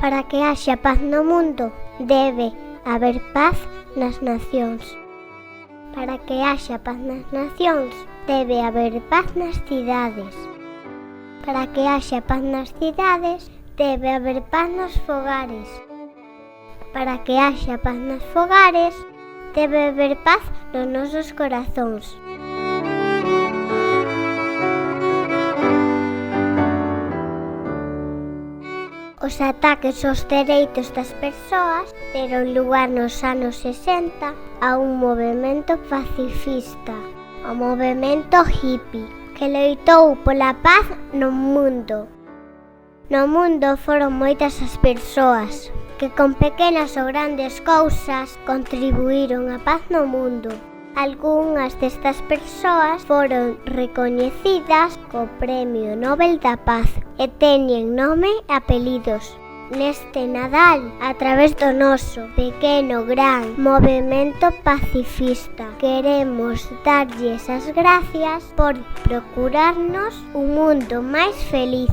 Para que haxa paz no mundo, debe haber paz nas nacións. Para que haxa paz nas nacións, debe haber paz nas cidades. Para que haxa paz nas cidades, debe haber paz nos fogares. Para que haxa paz nos fogares, debe haber paz nos nosos corazóns. Os ataques aos dereitos das persoas deron lugar nos anos 60 a un movemento pacifista, o movemento hippie, que loitou pola paz no mundo. No mundo foron moitas as persoas que con pequenas ou grandes cousas contribuíron á paz no mundo. Algunhas destas persoas foron recoñecidas co Premio Nobel da Paz e teñen nome e apelidos. Neste Nadal, a través do noso pequeno gran movemento pacifista, queremos darlles as gracias por procurarnos un mundo máis feliz.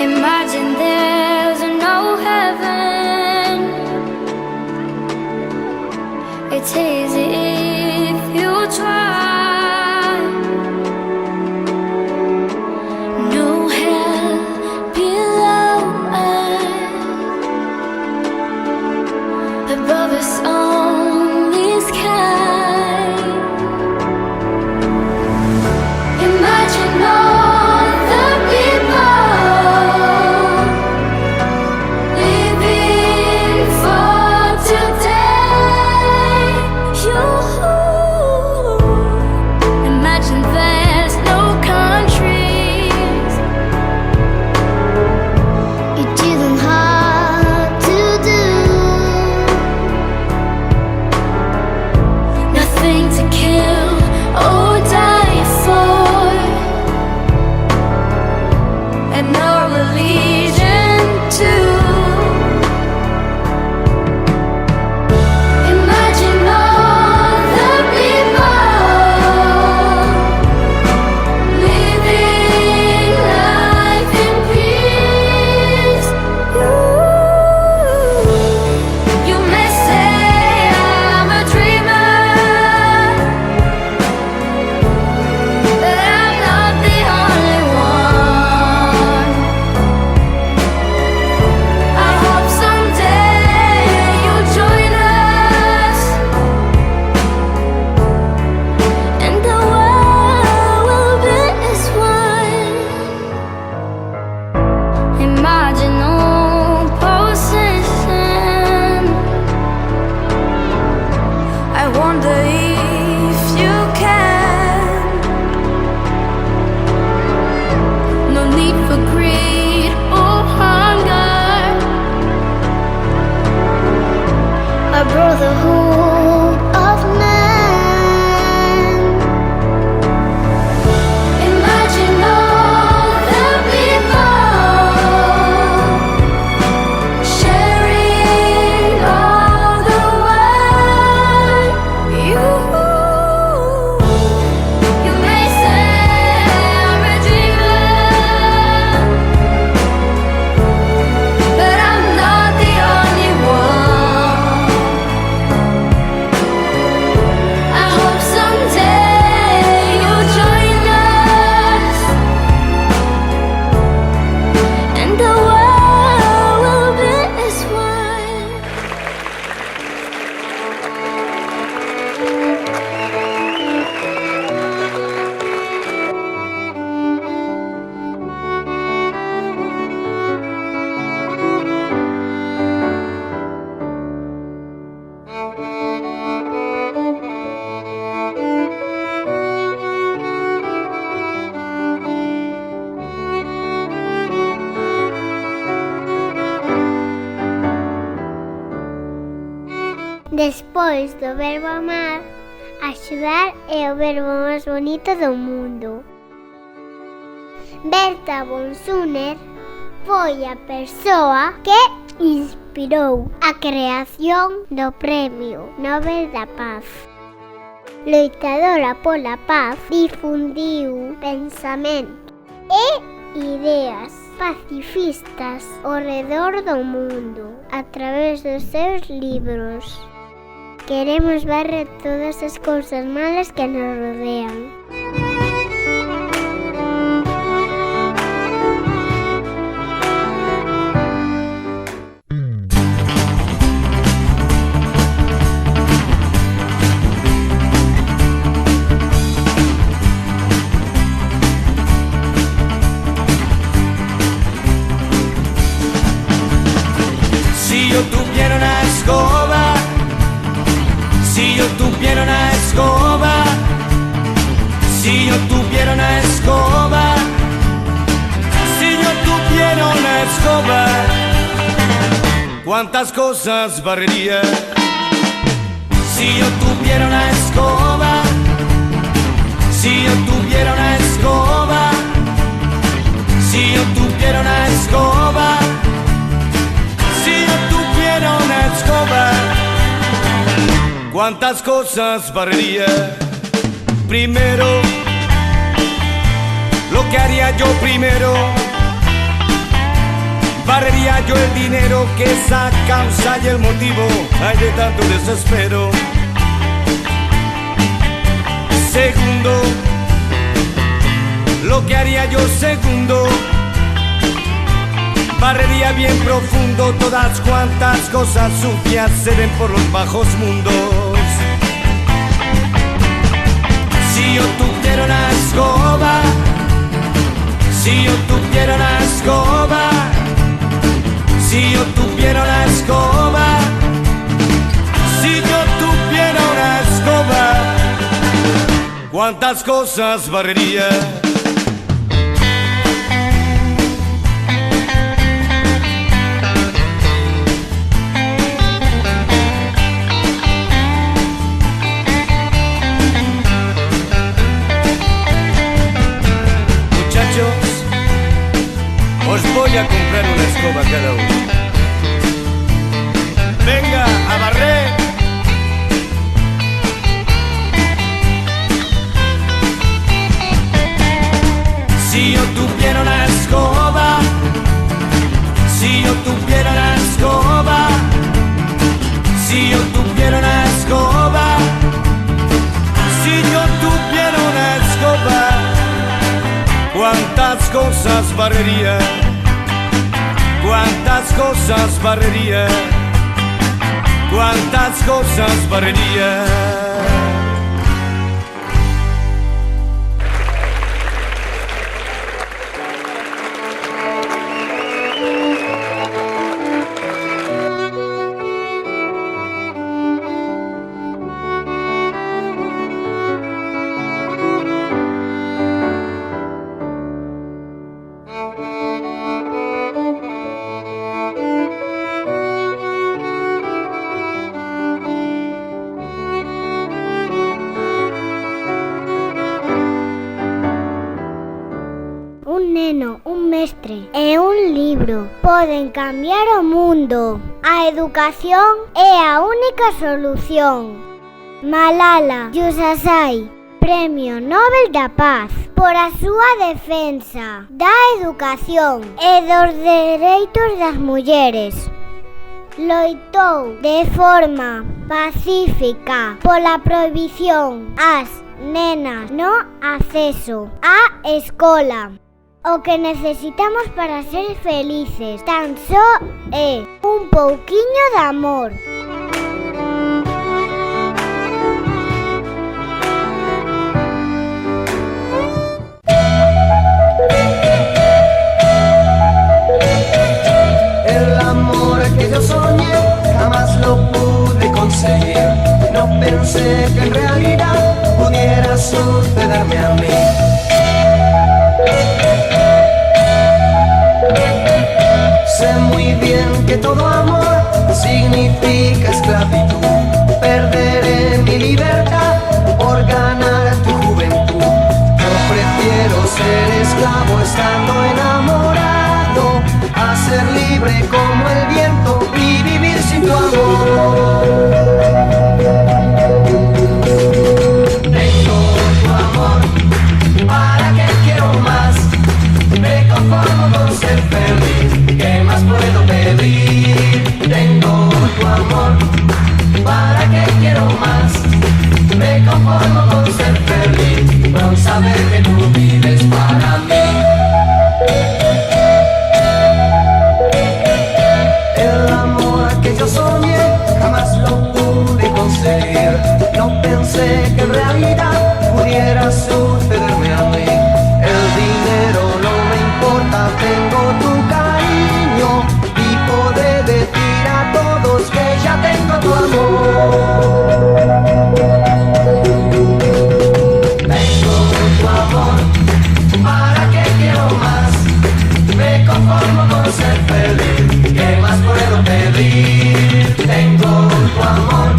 Imagine there's no heaven. It's easy if you try. No hell below us, above us only sky. Imagine all the people Despois do verbo amar, axudar é o verbo máis bonito do mundo. Berta von Suner foi a persoa que inspirou a creación do Premio Nobel da Paz. Loitadora pola paz, difundiu pensamento e ideas pacifistas ao redor do mundo a través dos seus libros. Queremos barrer todas as cousas malas que nos rodean. Si yo tuviera una escoba, si yo tuviera una escoba, si yo tuviera una escoba, si yo tuviera una escoba, ¿cuántas cosas barrería? Si yo tuviera una escoba, si yo tuviera una escoba, si yo tuviera una escoba, si yo tuviera una escoba, ¿cuántas cosas barrería? Primero, lo que haría yo primero, barrería yo el dinero que es la causa y el motivo hay de tanto desespero. Segundo, lo que haría yo segundo, barrería bien profundo todas cuantas cosas sucias se ven por los bajos mundos. Si yo tuviera una escoba, si yo tuviera una escoba, si yo tuviera una escoba, si yo tuviera una escoba, ¿cuántas cosas barrería? Os voy a comprar una escoba cada uno. Venga a barrer. Si yo tuviera una escoba, si yo tuviera una escoba, si yo tuviera una escoba, si yo tuviera una escoba, ¿cuántas cosas barrería? ¿Cuántas cosas barrería? ¿Cuántas cosas barrería? Un mestre e un libro poden cambiar o mundo. A educación é a única solución. Malala Yousafzai, Premio Nobel da Paz, por a súa defensa da educación e dos dereitos das mulleres. Loitou de forma pacífica pola prohibición ás nenas no acceso á escola. O que necesitamos para ser felices tan só é un pouquiño de amor. El amor que yo soñé jamás lo pude conseguir. No pensé que en realidad pudiera sucederme a mí. Sé muy bien que todo amor significa esclavitud. Perderé mi libertad por ganar tu juventud. Yo prefiero ser esclavo estando enamorado, a ser libre como el viento y vivir sin tu amor. Tengo tu amor, ¿para qué quiero más? Me conformo con ser feliz, ¿qué más puedo pedir? Tengo tu amor, ¿para qué quiero más? Me conformo con ser feliz, con saber que tú vives para mí. El amor que yo soñé jamás lo pude conseguir. No pensé que en realidad pudiera sucederme a mí. El dinero no me importa, tengo tu cariño y podré decir a todos que ya tengo tu amor. Tengo tu amor, ¿para qué quiero más? Me conformo con ser feliz, ¿qué más puedo pedir? Tengo tu amor,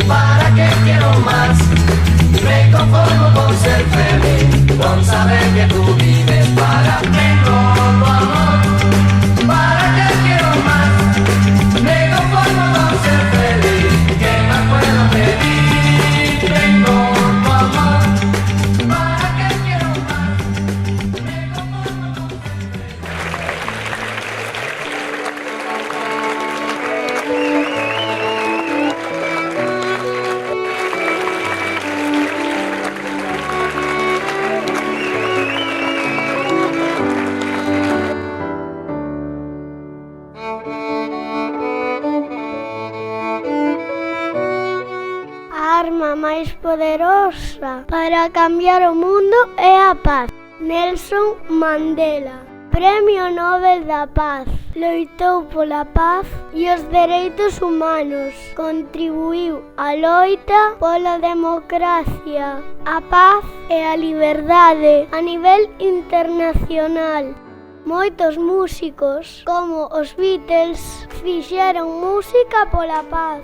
¿para qué quiero más? Me conformo con ser feliz, con saber que tú vives para mí. Tengo tu amor, ¿para qué quiero más? Me conformo con ser feliz, ¿qué más puedo pedir? Tengo tu amor, ¿para qué quiero más? Me conformo con ser feliz. A arma máis poderosa para cambiar o mundo é a paz. Nelson Mandela, Premio Nobel da Paz, loitou pola paz e os dereitos humanos, contribuíu á loita pola democracia, a paz e a liberdade a nivel internacional. Moitos músicos, como os Beatles, fixeron música pola paz.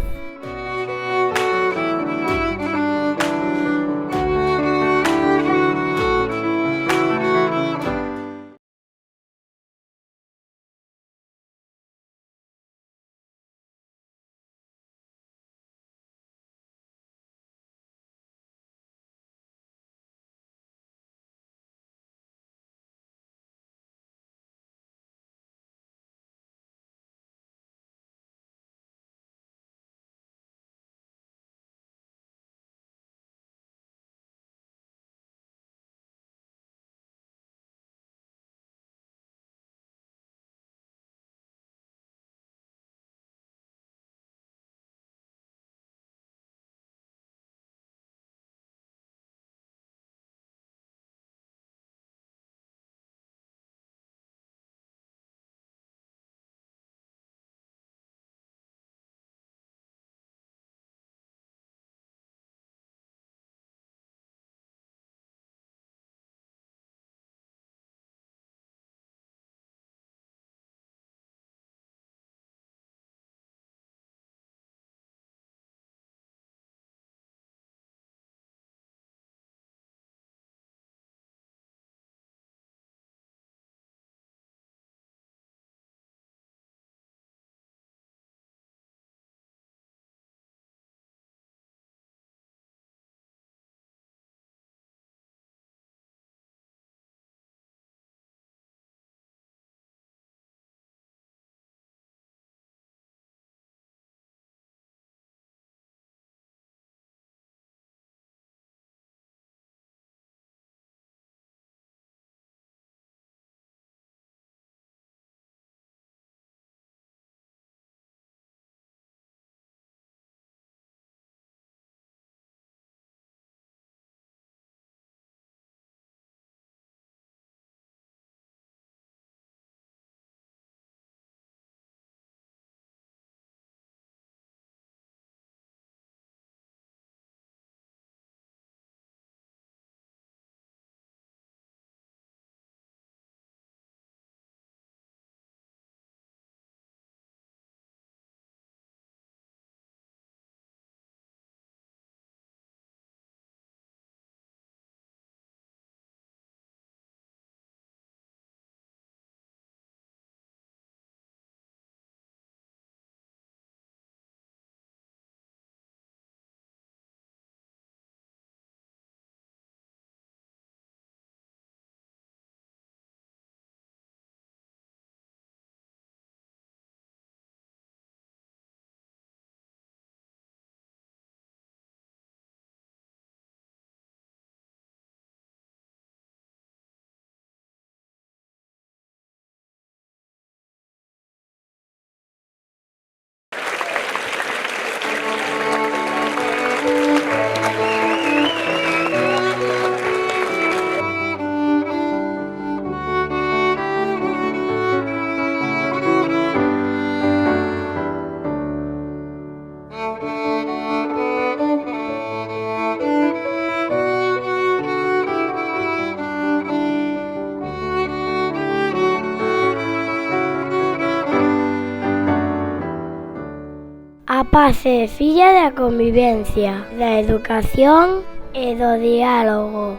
paz é filla da convivencia, da educación e do diálogo.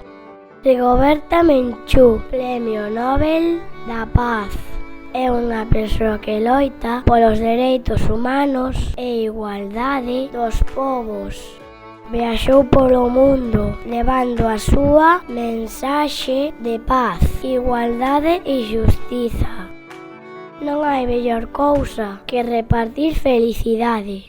Rigoberta Menchú, Premio Nobel da Paz. É unha persoa que loita polos dereitos humanos e igualdade dos povos. Viaxou polo mundo levando a súa mensaxe de paz, igualdade e xustiza. Non hai mellor cousa que repartir felicidade.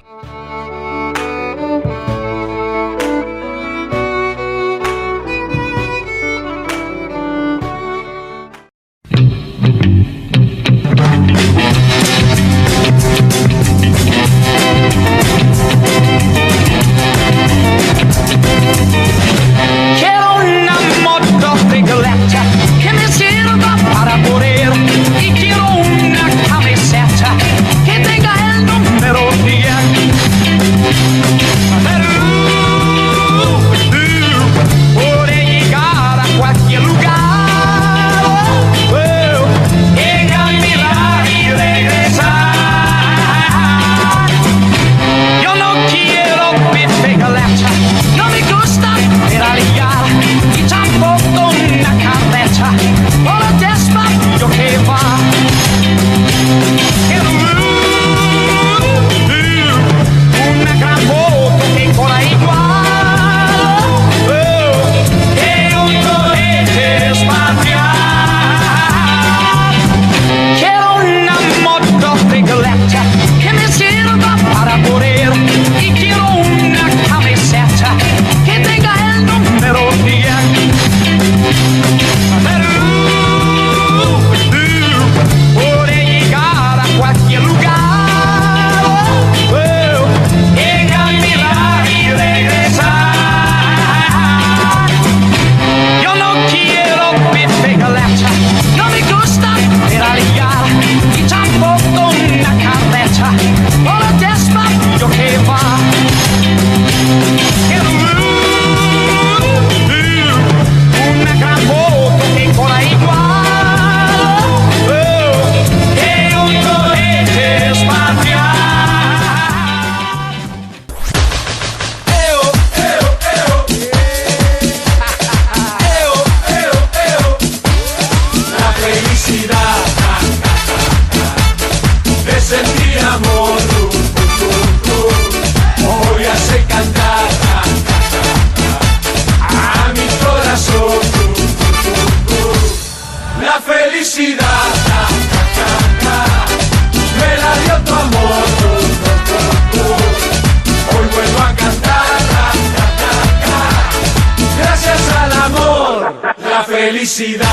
Felicidad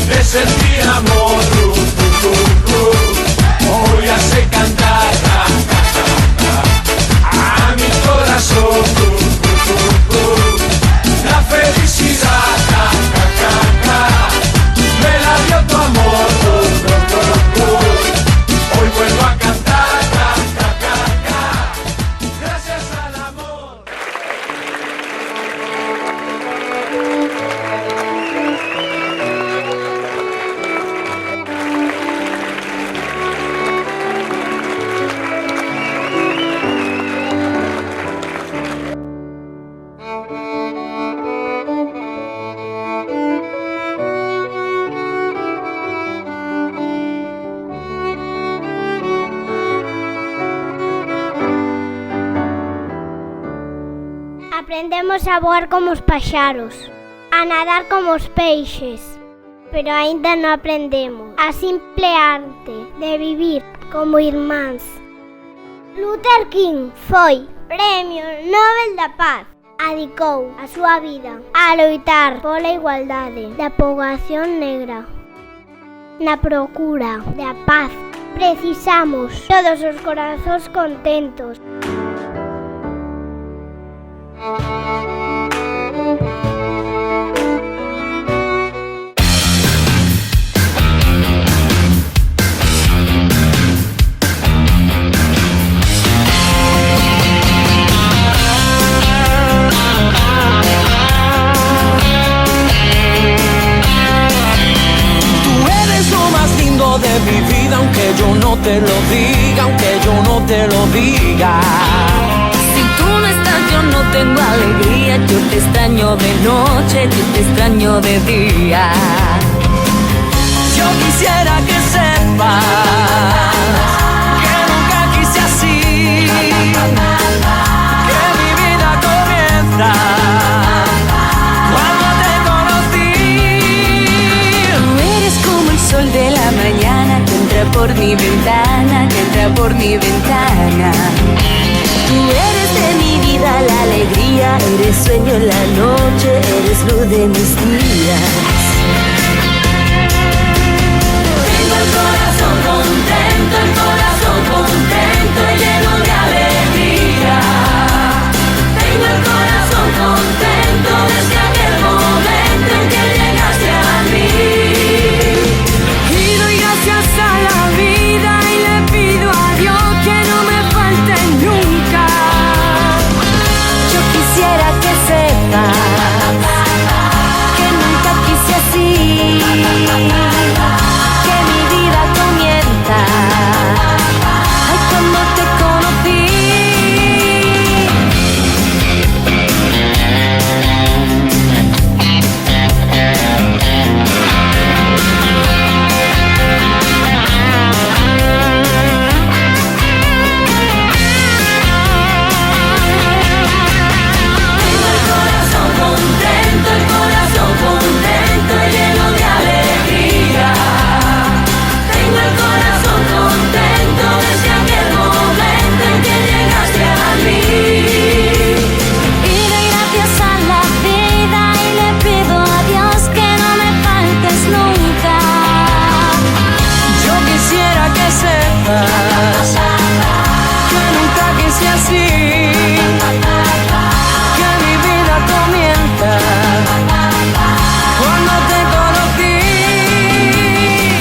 de sentir amor, hoy hace cantar a mi corazón. La felicidad me la dio tu amor, hoy vuelvo a cantar gracias al amor. Aprendemos a voar como os paxaros, a nadar como os peixes, pero aínda non aprendemos a simple arte de vivir como irmáns. Luther King foi Premio Nobel da Paz. Adicou a súa vida a loitar pola igualdade da poboación negra. Na procura da paz precisamos todos os corazóns contentos. De mi vida, aunque yo no te lo diga, aunque yo te lo diga. Si tú no estás, yo no tengo alegría. Yo te extraño de noche, yo te extraño de día. Yo quisiera que sepas que nunca quise así, que mi vida comienza cuando te conocí. Tú eres como el sol de la mañana que entra por mi ventana, que entra por mi ventana. Tú eres de mi vida la alegría, eres sueño en la noche, eres luz de mis días. Tengo el corazón contento y lleno de alegría. Tengo el corazón contento desde aquel momento en que llegaste a mí. Y doy gracias a la vida y le pido a Dios que no me falte nunca. Yo quisiera que sepas que nunca quise así, que mi vida comienza ay, cuando te conocí. Tengo el corazón contento y lleno de alegría. Tengo el corazón contento desde aquel momento en que llegaste a mí. Y doy gracias a la vida y le pido a Dios que no me faltes nunca. Yo quisiera que sepas que nunca quise así, que mi vida comienza cuando te conocí.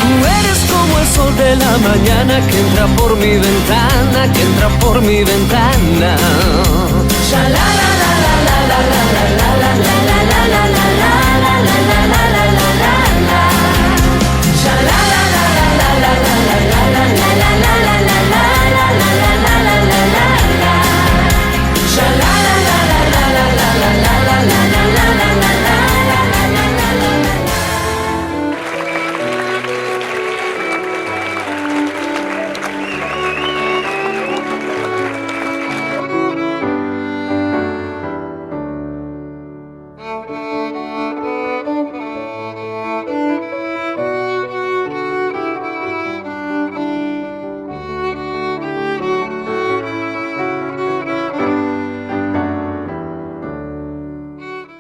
Tú eres como el sol de la mañana que entra por mi ventana, que entra por mi ventana. Sha la la la la la la la la la la la la la la la la la la la. Sha la la la la la la la la la la la la la la la la la la la. Sha la la la la la la la la la la la la la la la.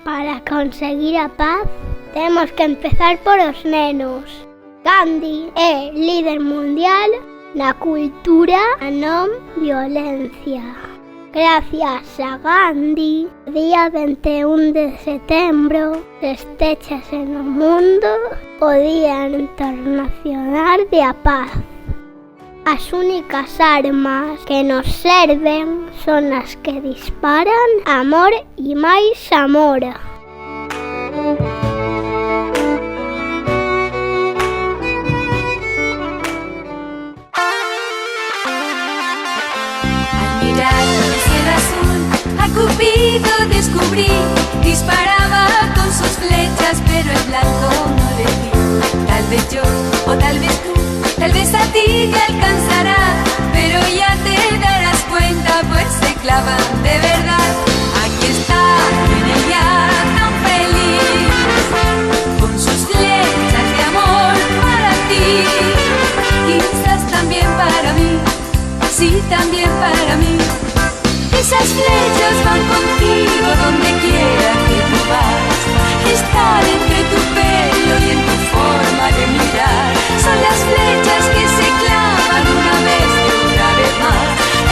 Para conseguir a paz, temos que empezar por os nenos. Gandhi é líder mundial na cultura a non violencia. Gracias a Gandhi, o día 21 de setembro festechase no mundo o Día Internacional de a Paz. As únicas armas que nos serven son as que disparan amor e máis amor. Al mirar el cielo azul, a Cupido descubrí. Disparaba con sus flechas, pero el blanco no le di. Tal vez yo, o tal vez tú, tal vez a ti te alcanzará, pero ya te darás cuenta, pues se clavan de verdad. Aquí está, viene ya tan feliz, con sus flechas de amor para ti. Quizás también para mí, sí, también para mí. Esas flechas van contigo donde quiera que tú vas. Están entre tu pelo y en tu forma de mirar. Son las flechas que se clavan una vez y otra vez más.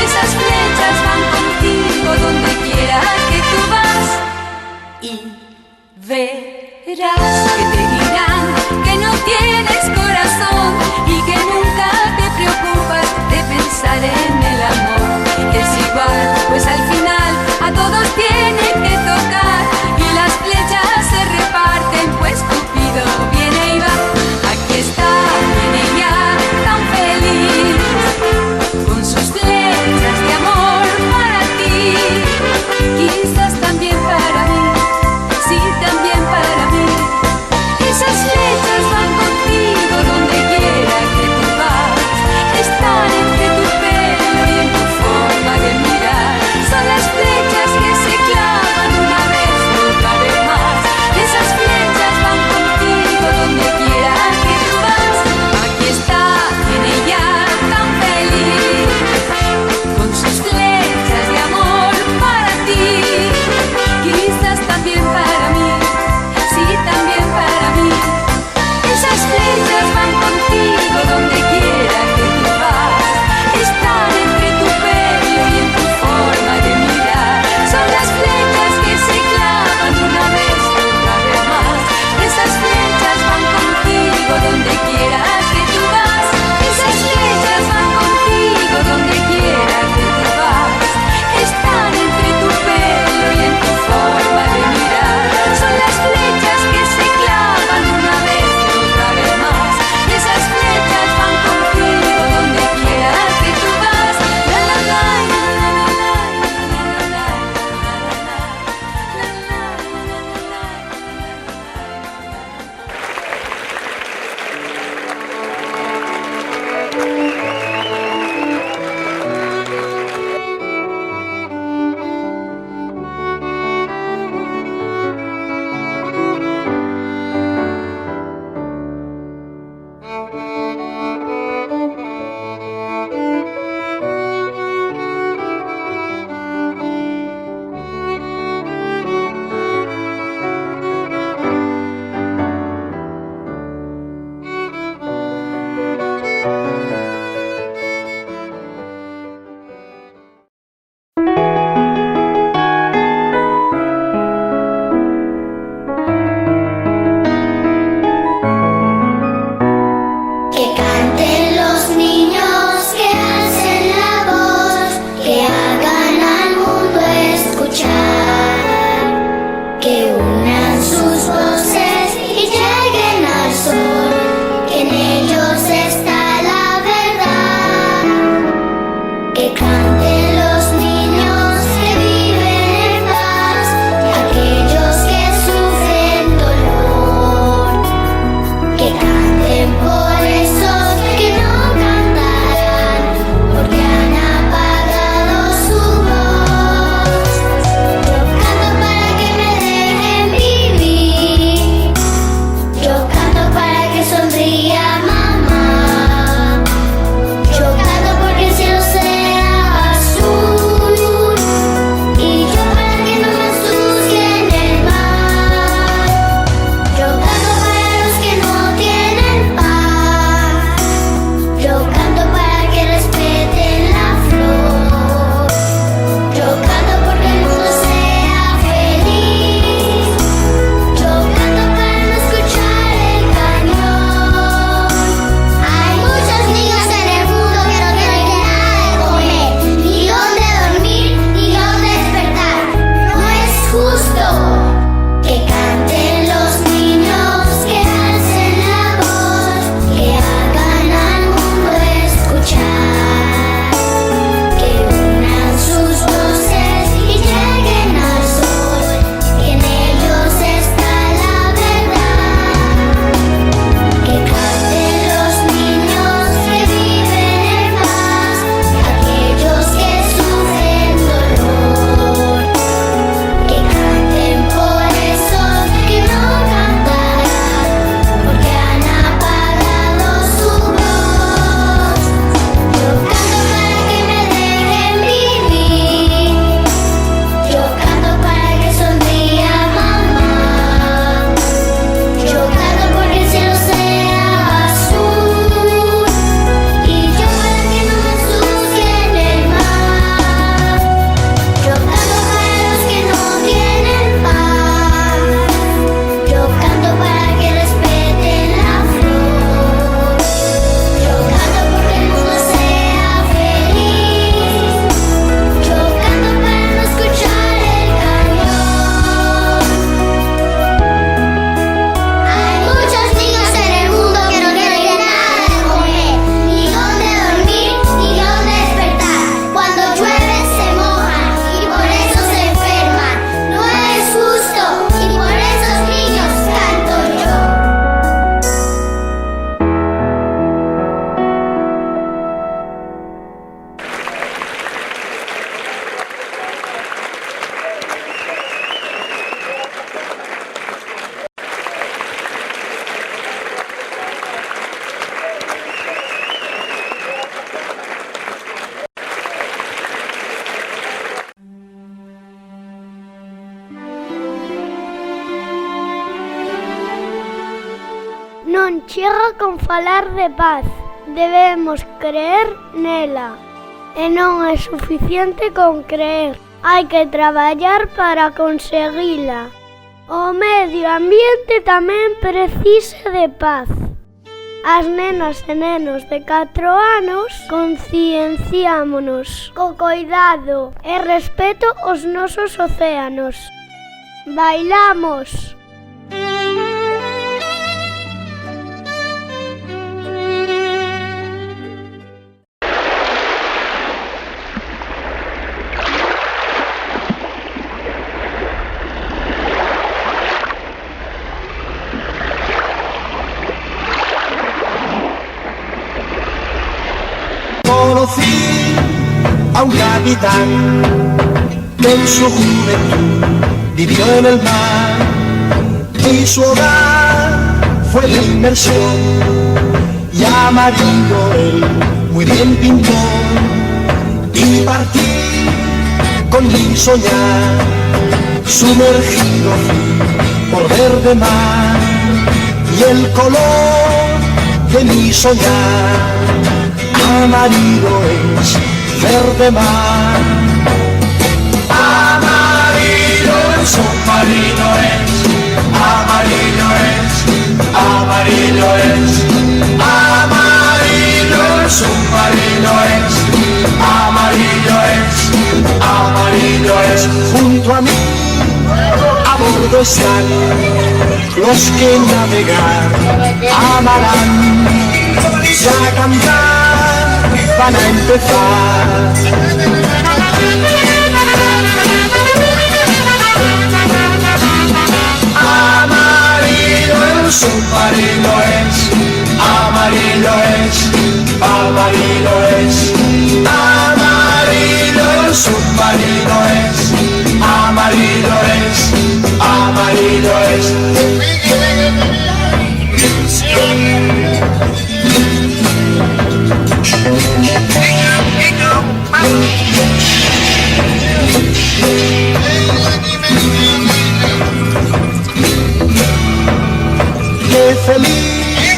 Esas flechas van contigo donde quiera que tú vas. Y verás que te dirán que no tienes corazón y que nunca te preocupas de pensar en el amor. Es igual, pues al final a todos tiene que tocar y las flechas se reparten, pues Cupido viene y va. Aquí está, viene ya tan feliz, con sus flechas Non chega con falar de paz, debemos creer nela. E non é suficiente con creer, hai que traballar para conseguila. O medio ambiente tamén precisa de paz. As nenas e nenos de 4 anos concienciámonos co coidado e respeto aos nosos océanos. Bailamos! Conocí a un capitán que en su juventud vivió en el mar y su hogar fue de inmersión y amarillo él muy bien pintó y partí con mi soñar sumergido fui por verde mar y el color de mi soñar amarillo es verde mar. Amarillo el submarino es, amarillo es, amarillo es, amarillo el submarino es, amarillo es, amarillo es. Junto a mí, a bordo están los que navegar amarán, ya cantar van a empezar. Amarillo el submarino es, amarillo es, amarillo es, amarillo el submarino es, amarillo es, amarillo es. Qué feliz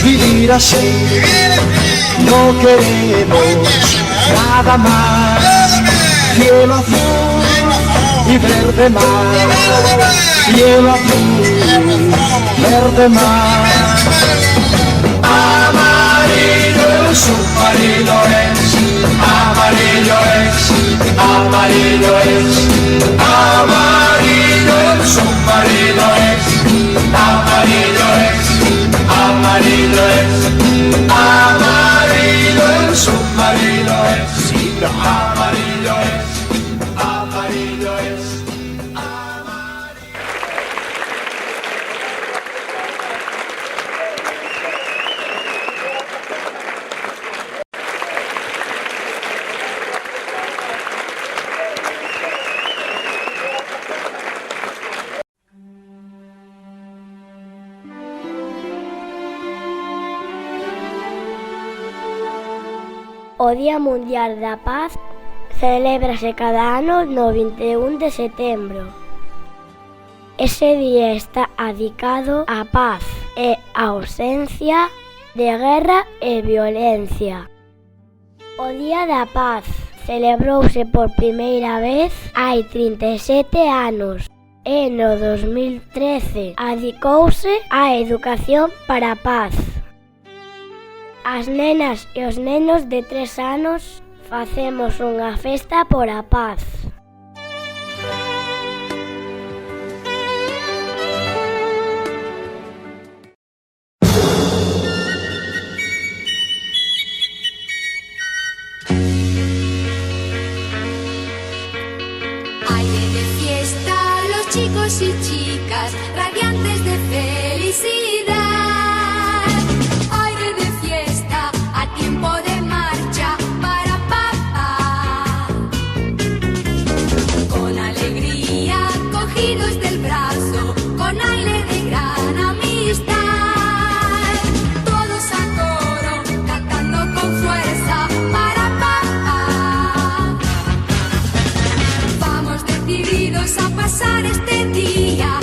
vivir así, no queremos nada más. Cielo azul y verde mar, cielo azul, verde mar. Amarillo el submarino es, amarillo es, amarillo es, amarillo el submarino es, amarillo es, amarillo es, amarillo el submarino es, amarillo es, amarillo es. O Día Mundial da Paz celébrase cada ano no 21 de setembro. Ese día está dedicado á paz e á ausencia de guerra e violencia. O Día da Paz celebrouse por primeira vez hai 37 anos e no 2013 dedicouse á educación para a paz. As nenas e os nenos de 3 anos facemos unha festa por a paz. Aire de fiesta, los chicos y chicas radiantes de felicidad. A pasar este día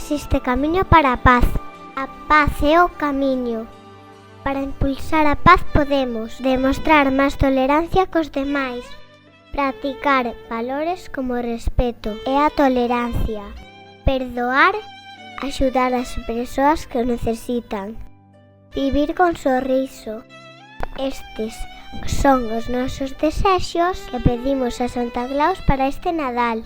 existe camiño para a paz. A paz é o camiño. Para impulsar a paz podemos demostrar máis tolerancia cos demais, practicar valores como o respeto e a tolerancia, perdoar, axudar as persoas que o necesitan, vivir con sorriso. Estes son os nosos desexos que pedimos a Santa Claus para este Nadal.